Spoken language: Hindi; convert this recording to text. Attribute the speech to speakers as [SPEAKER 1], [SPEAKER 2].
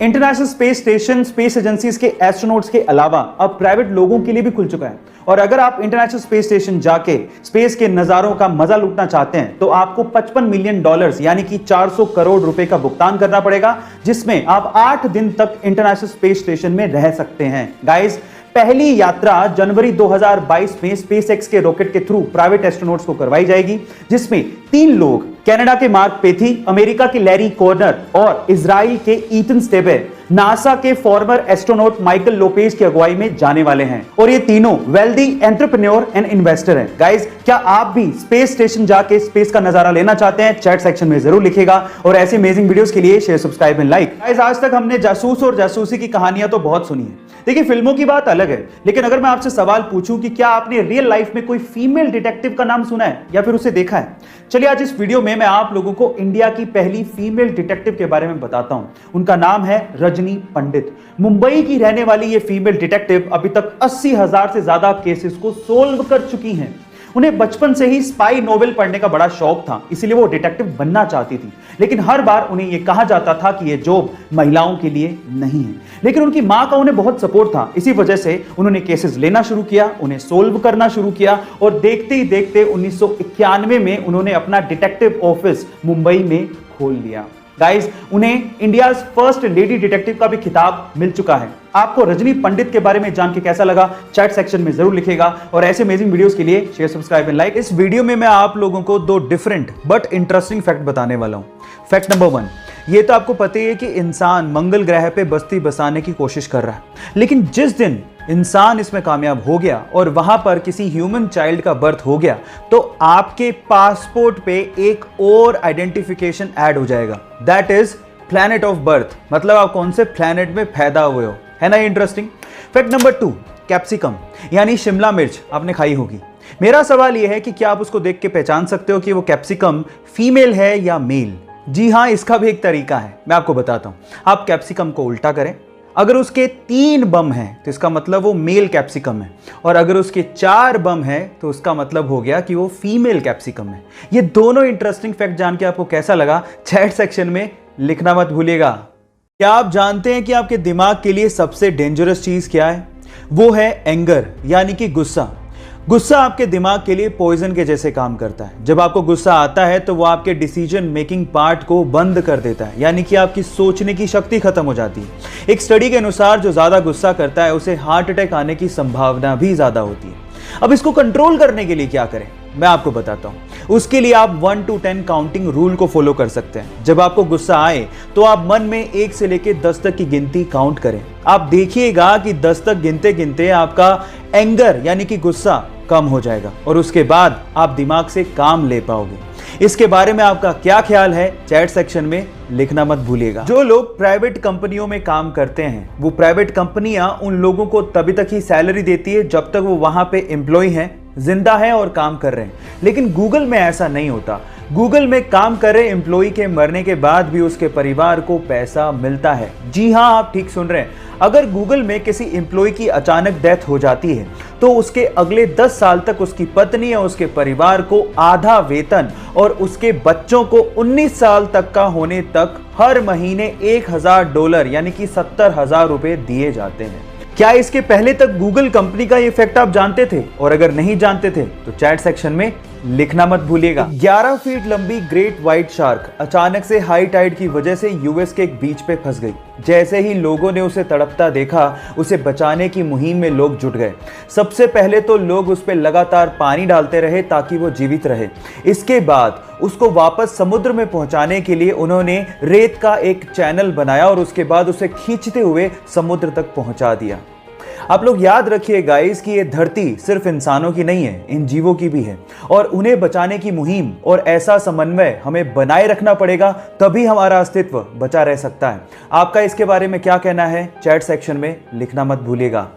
[SPEAKER 1] International space station space agencies के एस्ट्रोनॉट्स के अलावा अब प्राइवेट लोगों के लिए भी खुल चुका है। और अगर आप इंटरनेशनल स्पेस स्टेशन जाके स्पेस के नजारों का मजा लूटना चाहते हैं तो आपको $55 मिलियन यानी कि 400 करोड़ रुपए का भुगतान करना पड़ेगा, जिसमें आप 8 दिन तक इंटरनेशनल स्पेस स्टेशन में रह सकते हैं। गाइस, पहली यात्रा जनवरी 2022 में स्पेसएक्स के रॉकेट के थ्रू प्राइवेट एस्ट्रोनॉट्स को करवाई जाएगी, जिसमें 3 लोग कनाडा के मार्क पेथी, अमेरिका के लैरी कॉर्नर और इजराइल के ईथन स्टेबे नासा के फॉर्मर एस्ट्रोनॉट माइकल लोपेज की अगुवाई में जाने वाले हैं। और ये तीनों वेल्दी एंटरप्रेन्योर एंड इन्वेस्टर हैं। गाइस, क्या आप भी स्पेस स्टेशन जाके स्पेस का नजारा लेना चाहते हैं? चैट सेक्शन में जरूर लिखिएगा। और ऐसे अमेजिंग वीडियोस के लिए share, subscribe and like. Guys, आज तक हमने जासूस और जासूसी की कहानियां तो बहुत सुनी है। देखिए, फिल्मों की बात अलग है, लेकिन अगर मैं आपसे सवाल पूछूं कि क्या आपने रियल लाइफ में कोई फीमेल डिटेक्टिव का नाम सुना है या फिर उसे देखा है? चलिए, आज इस वीडियो में मैं आप लोगों को इंडिया की पहली फीमेल डिटेक्टिव के बारे में बताता हूं। उनका नाम है रजनी पंडित। मुंबई की रहने वाली ये फीमेल डिटेक्टिव अभी तक 80,000 से ज्यादा केसेस को सोल्व कर चुकी हैं। उन्हें बचपन से ही स्पाई नोवेल पढ़ने का बड़ा शौक था, इसीलिए वो डिटेक्टिव बनना चाहती थी। लेकिन हर बार उन्हें यह कहा जाता था कि यह जॉब महिलाओं के लिए नहीं है। लेकिन उनकी मां का उन्हें बहुत सपोर्ट था, इसी वजह से उन्होंने केसेस लेना शुरू किया, उन्हें सोल्व करना शुरू किया और देखते ही देखते 1991 में उन्होंने अपना डिटेक्टिव ऑफिस मुंबई में खोल लिया। गाइस, उन्हें इंडिया फर्स्ट लेडी डिटेक्टिव का भी खिताब मिल चुका है। आपको रजनी पंडित के बारे में जान के कैसा लगा? चैट सेक्शन में जरूर लिखिएगा। और ऐसे अमेजिंग वीडियोस के लिए शेयर, सब्सक्राइब एंड लाइक। इस वीडियो में मैं आप लोगों को 2 डिफरेंट बट इंटरेस्टिंग फैक्ट बताने वाला हूं। फैक्ट नंबर 1, ये तो आपको पता ही है कि इंसान मंगल ग्रह पे बस्ती बसाने की कोशिश कर रहा है, लेकिन जिस दिन इंसान इसमें कामयाब हो गया और वहां पर किसी ह्यूमन चाइल्ड का बर्थ हो गया तो आपके पासपोर्ट पे एक और आइडेंटिफिकेशन ऐड हो जाएगा, that is planet of birth. मतलब आप कौन से प्लैनेट में पैदा हुए हो। है ना इंटरेस्टिंग? फैक्ट नंबर 2, कैप्सिकम यानी शिमला मिर्च आपने खाई होगी। मेरा सवाल यह है कि क्या आप उसको देख के पहचान सकते हो कि वो कैप्सिकम फीमेल है या मेल? जी हां, इसका भी एक तरीका है, मैं आपको बताता हूं। आप कैप्सिकम को उल्टा करें, अगर उसके 3 बम हैं तो इसका मतलब वो मेल कैप्सिकम है, और अगर उसके 4 बम हैं तो उसका मतलब हो गया कि वो फीमेल कैप्सिकम है। ये दोनों इंटरेस्टिंग फैक्ट जान के आपको कैसा लगा? चैट सेक्शन में लिखना मत भूलिएगा। क्या आप जानते हैं कि आपके दिमाग के लिए सबसे डेंजरस चीज क्या है? वो है एंगर यानी कि गुस्सा। गुस्सा आपके दिमाग के लिए पॉइजन के जैसे काम करता है। जब आपको गुस्सा आता है तो वो आपके डिसीजन मेकिंग पार्ट को बंद कर देता है, यानी कि आपकी सोचने की शक्ति खत्म हो जाती है। एक स्टडी के अनुसार जो ज्यादा गुस्सा करता है उसे हार्ट अटैक आने की संभावना भी ज्यादा होती है। अब इसको कंट्रोल करने के लिए क्या करें, मैं आपको बताता हूं। उसके लिए आप 1 to 10 काउंटिंग रूल को फॉलो कर सकते हैं। जब आपको गुस्सा आए तो आप मन में 1 से लेकर 10 तक की गिनती काउंट करें। आप देखिएगा कि 10 तक गिनते गिनते आपका एंगर यानी कि गुस्सा कम हो जाएगा और उसके बाद आप दिमाग से काम ले पाओगे। इसके बारे में आपका क्या ख्याल है? चैट सेक्शन में लिखना मत भूलिएगा। जो लोग प्राइवेट कंपनियों में काम करते हैं, वो प्राइवेट कंपनियां उन लोगों को तभी तक ही सैलरी देती है जब तक वो वहां पे एम्प्लॉय हैं, जिंदा है और काम कर रहे हैं। लेकिन गूगल में ऐसा नहीं होता। गूगल में काम कर रहे एम्प्लॉय के मरने के बाद भी उसके परिवार को पैसा मिलता है। जी हां, आप ठीक सुन रहे हैं। अगर गूगल में किसी एम्प्लॉय की अचानक डेथ हो जाती है तो उसके अगले 10 साल तक उसकी पत्नी या उसके परिवार को आधा वेतन और उसके बच्चों को 19 साल तक का होने तक हर महीने $1,000 यानी कि 70,000 रुपए दिए जाते हैं। क्या इसके पहले तक गूगल कंपनी का ये फैक्ट आप जानते थे? और अगर नहीं जानते थे तो चैट सेक्शन में लिखना मत भूलिएगा। 11 फीट लंबी ग्रेट व्हाइट शार्क अचानक से हाई टाइड की वजह से यूएस के एक बीच पे फंस गई। जैसे ही लोगों ने उसे तड़पता देखा, उसे बचाने की मुहिम में लोग जुट गए। सबसे पहले तो लोग उस पर लगातार पानी डालते रहे ताकि वो जीवित रहे। इसके बाद उसको वापस समुद्र में पहुंचाने के लिए उन्होंने रेत का एक चैनल बनाया और उसके बाद उसे खींचते हुए समुद्र तक पहुंचा दिया। आप लोग याद रखिए गाइस कि ये धरती सिर्फ इंसानों की नहीं है, इन जीवों की भी है और उन्हें बचाने की मुहिम और ऐसा समन्वय हमें बनाए रखना पड़ेगा, तभी हमारा अस्तित्व बचा रह सकता है। आपका इसके बारे में क्या कहना है? चैट सेक्शन में लिखना मत भूलिएगा।